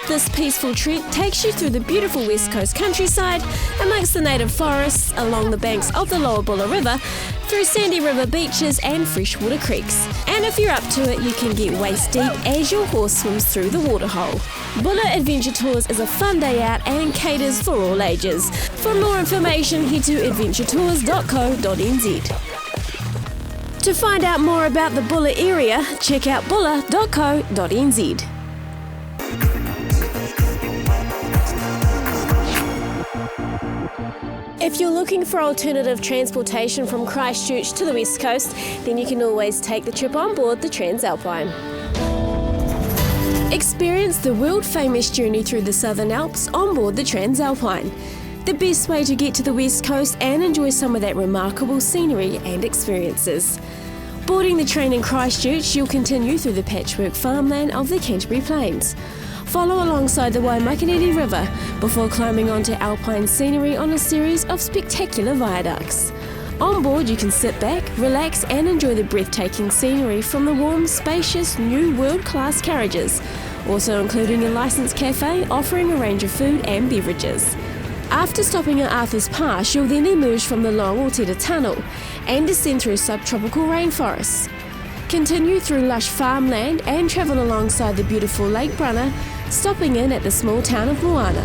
This peaceful trek takes you through the beautiful West Coast countryside, amongst the native forests, along the banks of the lower Buller River, through sandy river beaches and freshwater creeks. And if you're up to it, you can get waist deep as your horse swims through the waterhole. Buller Adventure Tours is a fun day out and caters for all ages. For more information, head to adventuretours.co.nz. To find out more about the Buller area, check out buller.co.nz. If you're looking for alternative transportation from Christchurch to the West Coast, then you can always take the trip on board the Transalpine. Experience the world-famous journey through the Southern Alps on board the Transalpine. The best way to get to the West Coast and enjoy some of that remarkable scenery and experiences. Boarding the train in Christchurch, you'll continue through the patchwork farmland of the Canterbury Plains. Follow alongside the Waimakariri River before climbing onto alpine scenery on a series of spectacular viaducts. On board you can sit back, relax and enjoy the breathtaking scenery from the warm, spacious, new world-class carriages, also including a licensed cafe offering a range of food and beverages. After stopping at Arthur's Pass, you'll then emerge from the long Otira Tunnel and descend through subtropical rainforests. Continue through lush farmland and travel alongside the beautiful Lake Brunner, stopping in at the small town of Moana.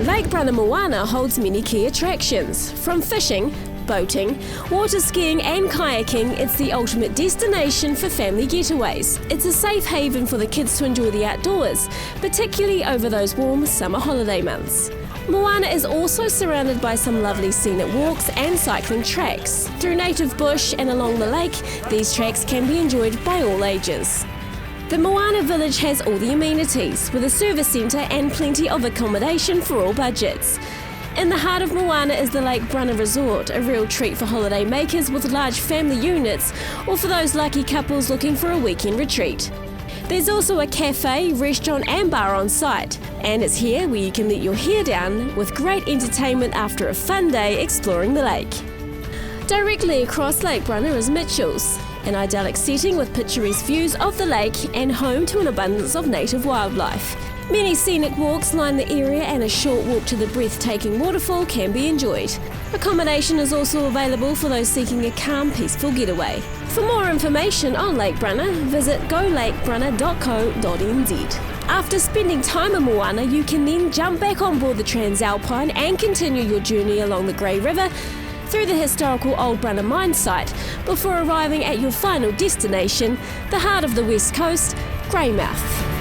Lake Brunner Moana holds many key attractions. From fishing, boating, water skiing and kayaking, it's the ultimate destination for family getaways. It's a safe haven for the kids to enjoy the outdoors, particularly over those warm summer holiday months. Moana is also surrounded by some lovely scenic walks and cycling tracks. Through native bush and along the lake, these tracks can be enjoyed by all ages. The Moana village has all the amenities, with a service centre and plenty of accommodation for all budgets. In the heart of Moana is the Lake Brunner Resort, a real treat for holiday makers with large family units or for those lucky couples looking for a weekend retreat. There's also a cafe, restaurant and bar on site, and it's here where you can let your hair down with great entertainment after a fun day exploring the lake. Directly across Lake Brunner is Mitchell's, an idyllic setting with picturesque views of the lake and home to an abundance of native wildlife. Many scenic walks line the area and a short walk to the breathtaking waterfall can be enjoyed. Accommodation is also available for those seeking a calm, peaceful getaway. For more information on Lake Brunner, visit goLakeBrunner.co.nz. After spending time in Moana, you can then jump back on board the Transalpine and continue your journey along the Grey River through the historical Old Brunner mine site before arriving at your final destination, the heart of the West Coast, Greymouth.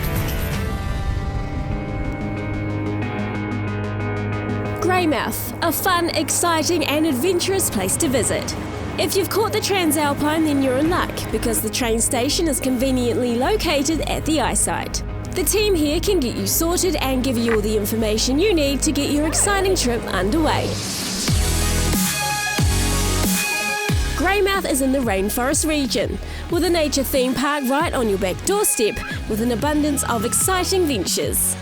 Greymouth, a fun, exciting and adventurous place to visit. If you've caught the Transalpine, then you're in luck because the train station is conveniently located at the eyesight. The team here can get you sorted and give you all the information you need to get your exciting trip underway. Greymouth is in the rainforest region, with a nature theme park right on your back doorstep with an abundance of exciting ventures.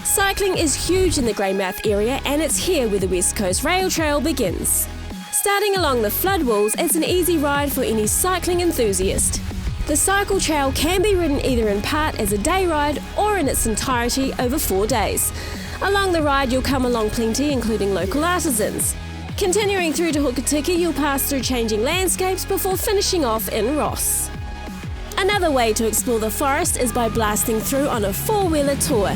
Cycling is huge in the Greymouth area and it's here where the West Coast Rail Trail begins. Starting along the floodwalls, it's an easy ride for any cycling enthusiast. The cycle trail can be ridden either in part as a day ride or in its entirety over 4 days. Along the ride you'll come along plenty, including local artisans. Continuing through to Hokitika, you'll pass through changing landscapes before finishing off in Ross. Another way to explore the forest is by blasting through on a four-wheeler tour.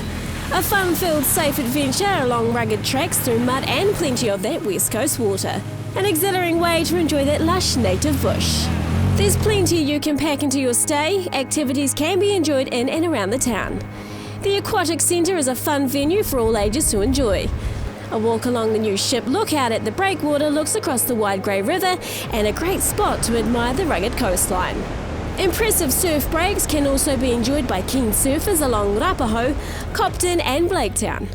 A fun-filled, safe adventure along rugged tracks through mud and plenty of that West Coast water. An exhilarating way to enjoy that lush native bush. There's plenty you can pack into your stay. Activities can be enjoyed in and around the town. The Aquatic Centre is a fun venue for all ages to enjoy. A walk along the new ship lookout at the breakwater looks across the wide Grey River and a great spot to admire the rugged coastline. Impressive surf breaks can also be enjoyed by keen surfers along Rapaho, Copton and Blaketown.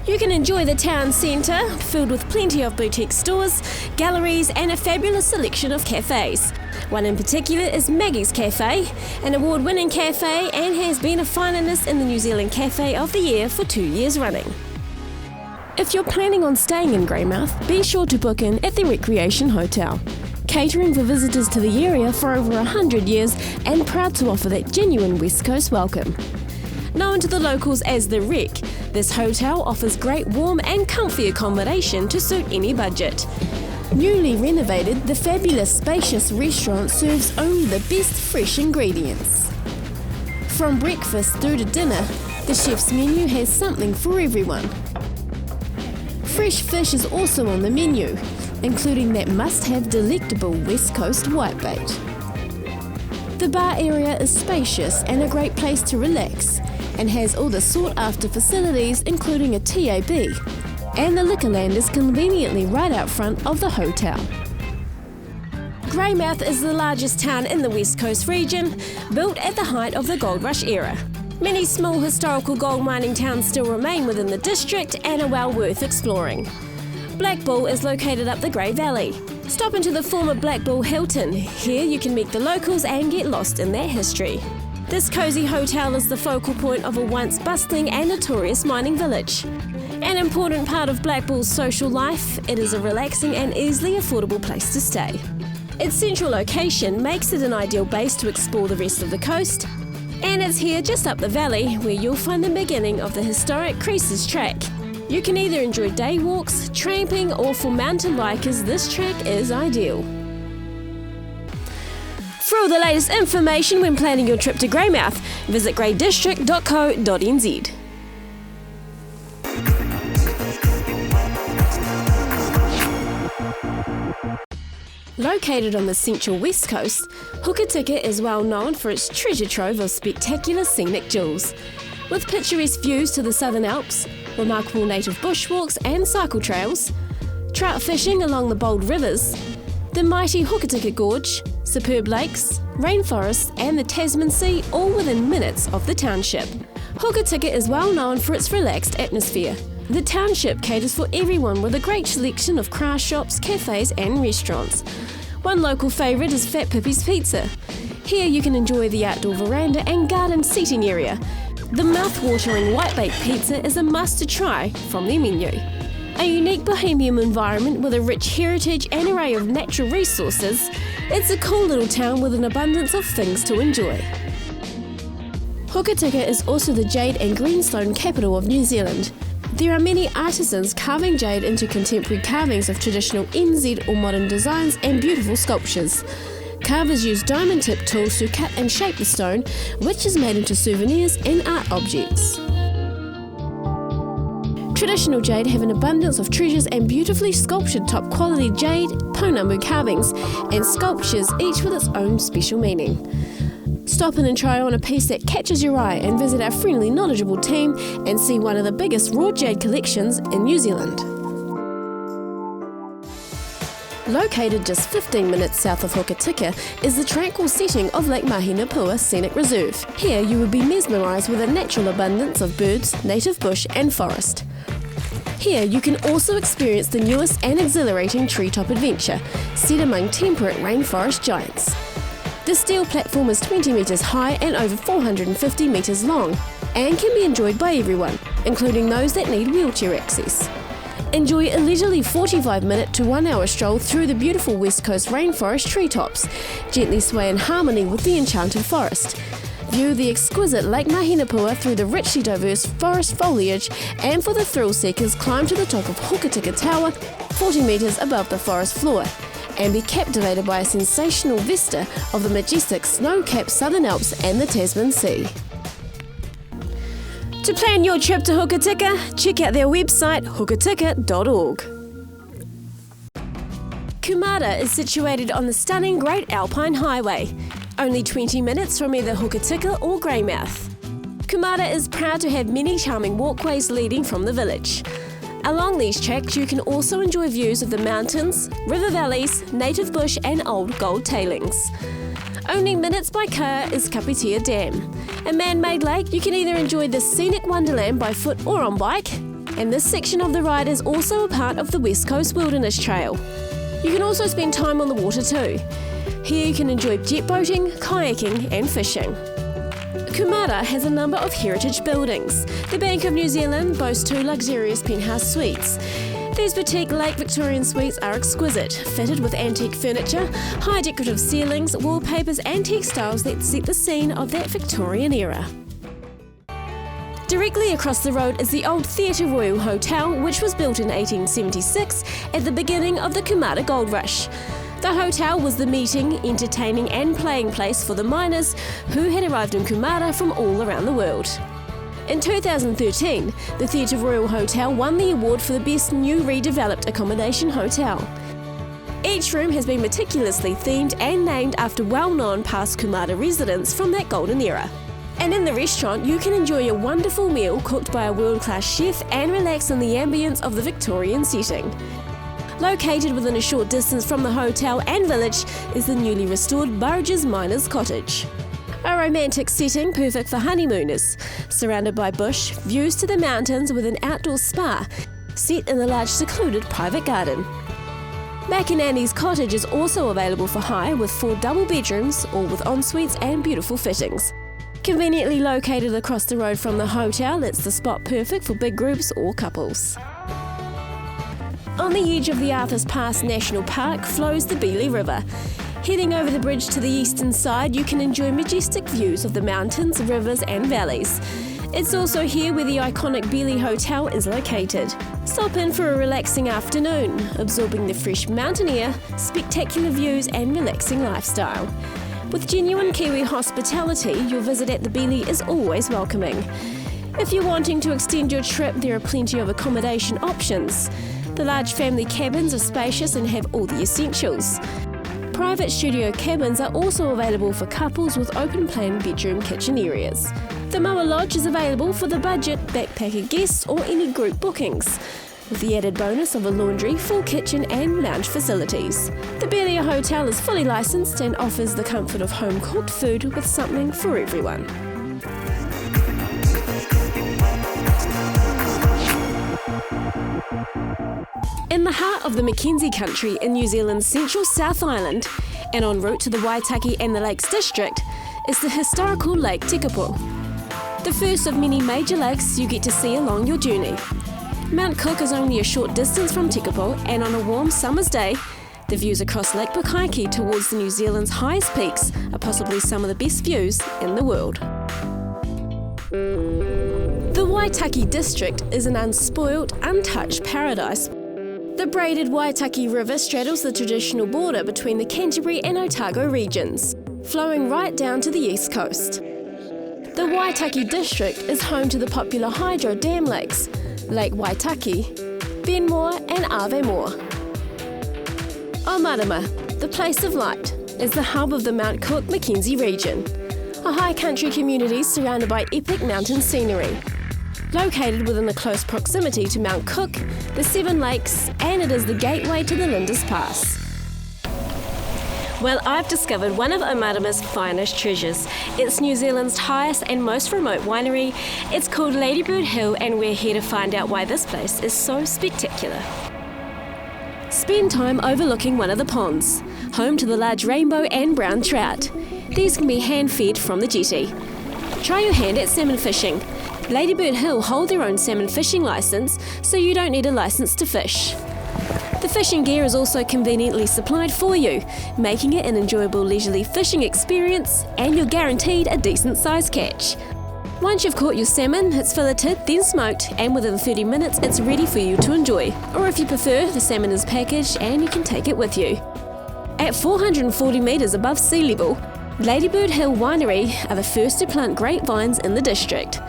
You can enjoy the town centre, filled with plenty of boutique stores, galleries and a fabulous selection of cafes. One in particular is Maggie's Cafe, an award-winning cafe and has been a finalist in the New Zealand Cafe of the Year for 2 years running. If you're planning on staying in Greymouth, be sure to book in at the Recreation Hotel. Catering for visitors to the area for over 100 years and proud to offer that genuine West Coast welcome. Known to the locals as the Rec, this hotel offers great warm and comfy accommodation to suit any budget. Newly renovated, the fabulous spacious restaurant serves only the best fresh ingredients. From breakfast through to dinner, the chef's menu has something for everyone. Fresh fish is also on the menu, including that must-have delectable West Coast whitebait. The bar area is spacious and a great place to relax, and has all the sought-after facilities including a TAB, and the Liquorland is conveniently right out front of the hotel. Greymouth is the largest town in the West Coast region, built at the height of the Gold Rush era. Many small historical gold mining towns still remain within the district and are well worth exploring. Black Bull is located up the Grey Valley. Stop into the former Black Bull Hilton. Here you can meet the locals and get lost in their history. This cosy hotel is the focal point of a once bustling and notorious mining village. An important part of Black Bull's social life, it is a relaxing and easily affordable place to stay. Its central location makes it an ideal base to explore the rest of the coast, and it's here just up the valley where you'll find the beginning of the historic Creases Track. You can either enjoy day walks, tramping, or for mountain bikers, this track is ideal. For all the latest information when planning your trip to Greymouth, visit greydistrict.co.nz. Located on the central west coast, Hokitika is well known for its treasure trove of spectacular scenic jewels. With picturesque views to the Southern Alps, remarkable native bushwalks and cycle trails, trout fishing along the bold rivers, the mighty Hokitika Gorge, superb lakes, rainforests and the Tasman Sea all within minutes of the township. Hokitika is well known for its relaxed atmosphere, The township caters for everyone with a great selection of craft shops, cafes and restaurants. One local favourite is Fat Pippi's Pizza. Here you can enjoy the outdoor veranda and garden seating area. The mouth-watering white-baked pizza is a must-to-try from their menu. A unique bohemian environment with a rich heritage and array of natural resources, it's a cool little town with an abundance of things to enjoy. Hokitika is also the jade and greenstone capital of New Zealand. There are many artisans carving jade into contemporary carvings of traditional NZ or modern designs and beautiful sculptures. Carvers use diamond-tipped tools to cut and shape the stone, which is made into souvenirs and art objects. Traditional jade have an abundance of treasures and beautifully sculptured top-quality jade, pounamu carvings, and sculptures, each with its own special meaning. Stop in and try on a piece that catches your eye and visit our friendly, knowledgeable team and see one of the biggest raw jade collections in New Zealand. Located just 15 minutes south of Hokitika is the tranquil setting of Lake Mahinapua Scenic Reserve. Here you will be mesmerised with a natural abundance of birds, native bush and forest. Here you can also experience the newest and exhilarating treetop adventure, set among temperate rainforest giants. The steel platform is 20 metres high and over 450 metres long and can be enjoyed by everyone, including those that need wheelchair access. Enjoy a leisurely 45-minute to 1 hour stroll through the beautiful West Coast rainforest treetops. Gently sway in harmony with the enchanted forest. View the exquisite Lake Mahinapua through the richly diverse forest foliage, and for the thrill seekers, climb to the top of Hokitika Tower, 40 metres above the forest floor, and be captivated by a sensational vista of the majestic snow-capped Southern Alps and the Tasman Sea. To plan your trip to Hokitika, check out their website hokitika.org. Kumara is situated on the stunning Great Alpine Highway, only 20 minutes from either Hokitika or Greymouth. Kumara is proud to have many charming walkways leading from the village. Along these tracks you can also enjoy views of the mountains, river valleys, native bush and old gold tailings. Only minutes by car is Kapitea Dam, a man-made lake. You can either enjoy this scenic wonderland by foot or on bike, and this section of the ride is also a part of the West Coast Wilderness Trail. You can also spend time on the water too. Here you can enjoy jet boating, kayaking and fishing. Kumara has a number of heritage buildings. The Bank of New Zealand boasts 2 luxurious penthouse suites. These boutique Lake Victorian suites are exquisite, fitted with antique furniture, high decorative ceilings, wallpapers and textiles that set the scene of that Victorian era. Directly across the road is the old Theatre Royal Hotel, which was built in 1876 at the beginning of the Kumara Gold Rush. The hotel was the meeting, entertaining and playing place for the miners who had arrived in Kumara from all around the world. In 2013, the Theatre Royal Hotel won the award for the best new redeveloped accommodation hotel. Each room has been meticulously themed and named after well-known past Kumara residents from that golden era. And in the restaurant, you can enjoy a wonderful meal cooked by a world-class chef and relax in the ambience of the Victorian setting. Located within a short distance from the hotel and village is the newly restored Burridge's Miners Cottage. A romantic setting perfect for honeymooners, surrounded by bush, views to the mountains with an outdoor spa, set in a large secluded private garden. Makanani's cottage is also available for hire with 4 double bedrooms, all with en-suites and beautiful fittings. Conveniently located across the road from the hotel, it's the spot perfect for big groups or couples. On the edge of the Arthur's Pass National Park flows the Beeley River. Heading over the bridge to the eastern side, you can enjoy majestic views of the mountains, rivers and valleys. It's also here where the iconic Beeley Hotel is located. Stop in for a relaxing afternoon, absorbing the fresh mountain air, spectacular views and relaxing lifestyle. With genuine Kiwi hospitality, your visit at the Beeley is always welcoming. If you're wanting to extend your trip, there are plenty of accommodation options. The large family cabins are spacious and have all the essentials. Private studio cabins are also available for couples with open-plan bedroom kitchen areas. The Moa Lodge is available for the budget, backpacker guests or any group bookings, with the added bonus of a laundry, full kitchen and lounge facilities. The Beeley Hotel is fully licensed and offers the comfort of home-cooked food with something for everyone. In the heart of the Mackenzie country in New Zealand's central South Island, and en route to the Waitaki and the Lakes District, is the historical Lake Tekapo. The first of many major lakes you get to see along your journey. Mount Cook is only a short distance from Tekapo, and on a warm summer's day, the views across Lake Pukaiki towards the New Zealand's highest peaks are possibly some of the best views in the world. The Waitaki district is an unspoilt, untouched paradise. The braided Waitaki River straddles the traditional border between the Canterbury and Otago regions, flowing right down to the east coast. The Waitaki district is home to the popular hydro dam lakes, Lake Waitaki, Benmore and Avemore. Omarama, the place of light, is the hub of the Mount Cook Mackenzie region, a high country community surrounded by epic mountain scenery. Located within the close proximity to Mount Cook, the Seven Lakes, and it is the gateway to the Linda's Pass. Well, I've discovered one of Omarama's finest treasures. It's New Zealand's highest and most remote winery. It's called Ladybird Hill, and we're here to find out why this place is so spectacular. Spend time overlooking one of the ponds, home to the large rainbow and brown trout. These can be hand-fed from the jetty. Try your hand at salmon fishing. Ladybird Hill hold their own salmon fishing licence, so you don't need a licence to fish. The fishing gear is also conveniently supplied for you, making it an enjoyable leisurely fishing experience, and you're guaranteed a decent sized catch. Once you've caught your salmon, it's filleted, then smoked, and within 30 minutes it's ready for you to enjoy. Or if you prefer, the salmon is packaged and you can take it with you. At 440 metres above sea level, Ladybird Hill Winery are the first to plant grapevines in the district.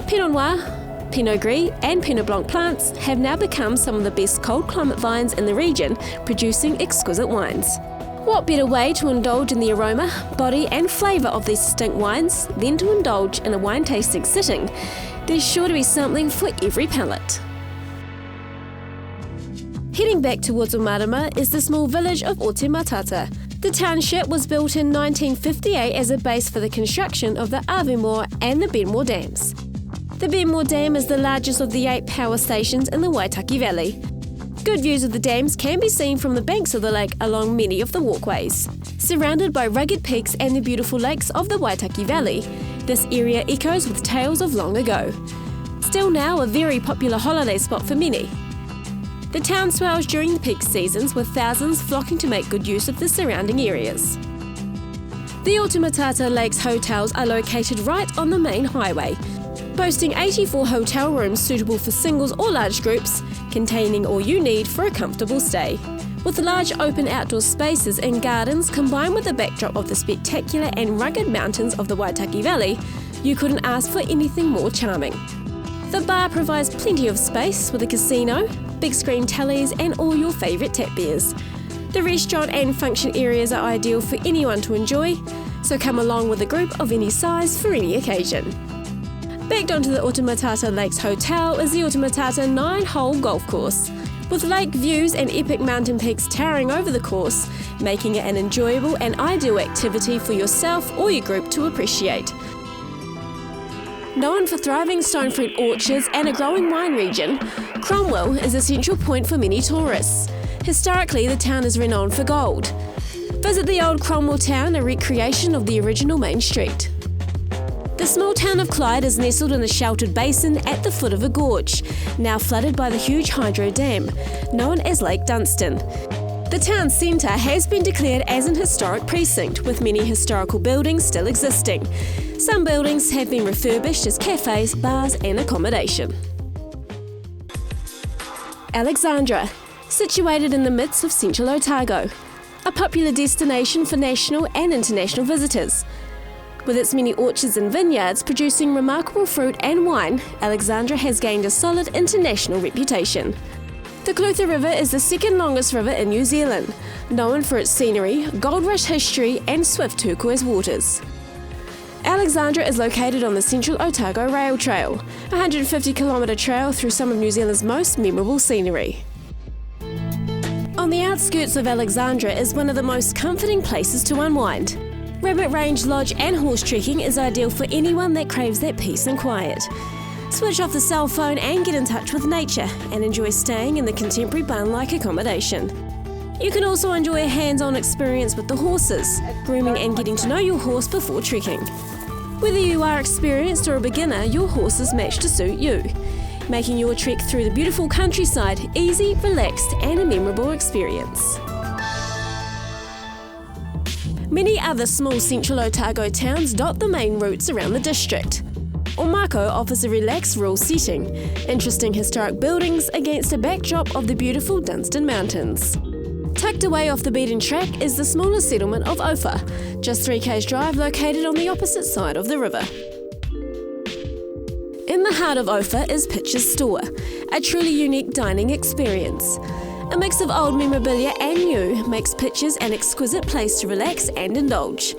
Pinot Noir, Pinot Gris and Pinot Blanc plants have now become some of the best cold climate vines in the region, producing exquisite wines. What better way to indulge in the aroma, body and flavour of these distinct wines than to indulge in a wine tasting sitting? There's sure to be something for every palate. Heading back towards Omarama is the small village of Otematata. The township was built in 1958 as a base for the construction of the Avemore and the Benmore dams. The Benmore Dam is the largest of the 8 power stations in the Waitaki Valley. Good views of the dams can be seen from the banks of the lake along many of the walkways. Surrounded by rugged peaks and the beautiful lakes of the Waitaki Valley, this area echoes with tales of long ago. Still now a very popular holiday spot for many. The town swells during the peak seasons, with thousands flocking to make good use of the surrounding areas. The Otematata Lakes hotels are located right on the main highway, boasting 84 hotel rooms suitable for singles or large groups, containing all you need for a comfortable stay. With large open outdoor spaces and gardens combined with the backdrop of the spectacular and rugged mountains of the Waitaki Valley, you couldn't ask for anything more charming. The bar provides plenty of space with a casino, big screen tellies and all your favourite tap beers. The restaurant and function areas are ideal for anyone to enjoy, so come along with a group of any size for any occasion. Backed onto the Otematata Lakes Hotel is the Otematata 9-hole golf course, with lake views and epic mountain peaks towering over the course, making it an enjoyable and ideal activity for yourself or your group to appreciate. Known for thriving stone fruit orchards and a growing wine region, Cromwell is a central point for many tourists. Historically, the town is renowned for gold. Visit the old Cromwell town, a recreation of the original main street. The small town of Clyde is nestled in a sheltered basin at the foot of a gorge, now flooded by the huge hydro dam, known as Lake Dunstan. The town centre has been declared as an historic precinct, with many historical buildings still existing. Some buildings have been refurbished as cafes, bars and accommodation. Alexandra, situated in the midst of central Otago, a popular destination for national and international visitors. With its many orchards and vineyards producing remarkable fruit and wine, Alexandra has gained a solid international reputation. The Clutha River is the second longest river in New Zealand, known for its scenery, gold rush history and swift turquoise waters. Alexandra is located on the Central Otago Rail Trail, a 150-kilometre trail through some of New Zealand's most memorable scenery. On the outskirts of Alexandra is one of the most comforting places to unwind. Rabbit Range Lodge and horse trekking is ideal for anyone that craves that peace and quiet. Switch off the cell phone and get in touch with nature and enjoy staying in the contemporary barn-like accommodation. You can also enjoy a hands-on experience with the horses, grooming and getting to know your horse before trekking. Whether you are experienced or a beginner, your horse is matched to suit you, making your trek through the beautiful countryside easy, relaxed and a memorable experience. Many other small central Otago towns dot the main routes around the district. Omako offers a relaxed rural setting, interesting historic buildings against a backdrop of the beautiful Dunstan Mountains. Tucked away off the beaten track is the smaller settlement of Ofa, just 3 k's drive located on the opposite side of the river. In the heart of Ofa is Pitcher's Store, a truly unique dining experience. A mix of old memorabilia and new makes Pitcher's an exquisite place to relax and indulge.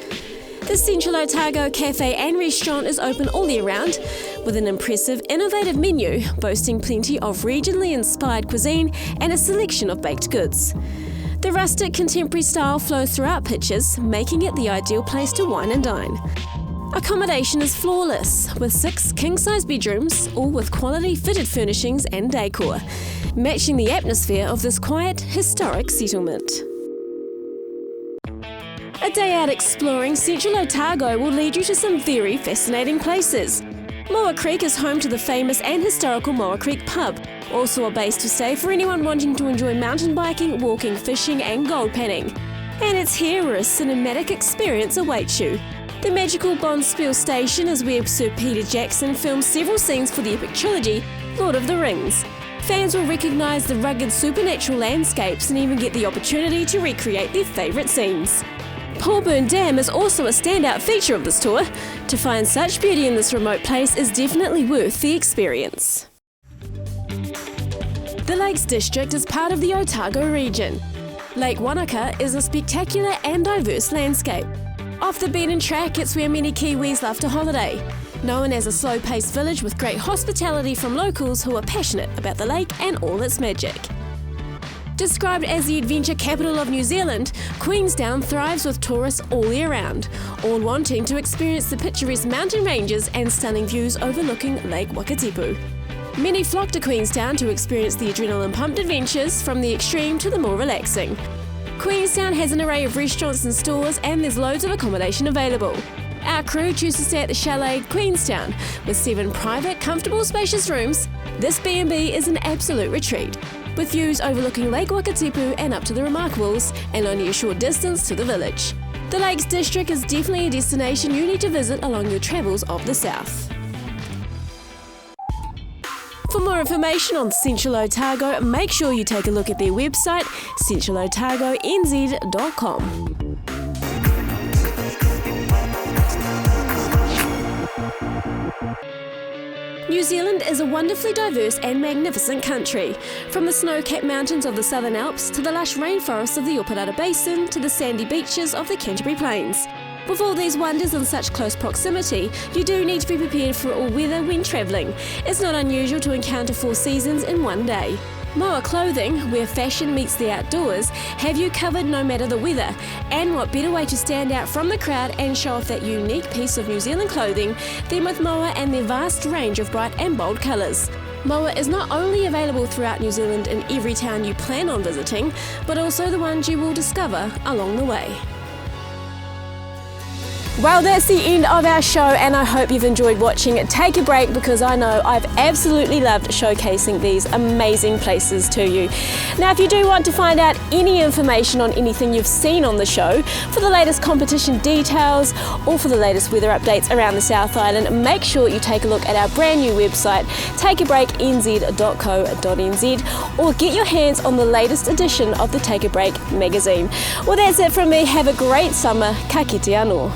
The Central Otago cafe and restaurant is open all year round, with an impressive, innovative menu boasting plenty of regionally inspired cuisine and a selection of baked goods. The rustic contemporary style flows throughout Pitcher's, making it the ideal place to wine and dine. Accommodation is flawless, with 6 king-size bedrooms, all with quality fitted furnishings and decor, matching the atmosphere of this quiet, historic settlement. A day out exploring Central Otago will lead you to some very fascinating places. Moa Creek is home to the famous and historical Moa Creek pub, also a base to stay for anyone wanting to enjoy mountain biking, walking, fishing and gold panning. And it's here where a cinematic experience awaits you. The magical Bonspiel Station is where Sir Peter Jackson filmed several scenes for the epic trilogy, Lord of the Rings. Fans will recognise the rugged supernatural landscapes and even get the opportunity to recreate their favourite scenes. Paulburn Dam is also a standout feature of this tour. To find such beauty in this remote place is definitely worth the experience. The Lakes District is part of the Otago region. Lake Wanaka is a spectacular and diverse landscape. Off the beaten track, it's where many Kiwis love to holiday. Known as a slow-paced village with great hospitality from locals who are passionate about the lake and all its magic. Described as the adventure capital of New Zealand, Queenstown thrives with tourists all year round, all wanting to experience the picturesque mountain ranges and stunning views overlooking Lake Wakatipu. Many flock to Queenstown to experience the adrenaline-pumped adventures from the extreme to the more relaxing. Queenstown has an array of restaurants and stores and there's loads of accommodation available. Our crew choose to stay at the Chalet Queenstown with 7 private, comfortable, spacious rooms. This B&B is an absolute retreat, with views overlooking Lake Wakatipu and up to the Remarkables, and only a short distance to the village. The Lakes District is definitely a destination you need to visit along your travels of the south. For more information on Central Otago, make sure you take a look at their website, centralotagonz.com. New Zealand is a wonderfully diverse and magnificent country. From the snow-capped mountains of the Southern Alps to the lush rainforests of the Oparata Basin to the sandy beaches of the Canterbury Plains. With all these wonders in such close proximity, you do need to be prepared for all weather when travelling. It's not unusual to encounter 4 seasons in one day. Moa Clothing, where fashion meets the outdoors, have you covered no matter the weather. And what better way to stand out from the crowd and show off that unique piece of New Zealand clothing than with Moa and their vast range of bright and bold colours. Moa is not only available throughout New Zealand in every town you plan on visiting, but also the ones you will discover along the way. Well, that's the end of our show and I hope you've enjoyed watching it. Take a break because I know I've absolutely loved showcasing these amazing places to you. Now, if you do want to find out any information on anything you've seen on the show, for the latest competition details or for the latest weather updates around the South Island, make sure you take a look at our brand new website, takeabreaknz.co.nz, or get your hands on the latest edition of the Take a Break magazine. Well, that's it from me. Have a great summer. Ka kite anō.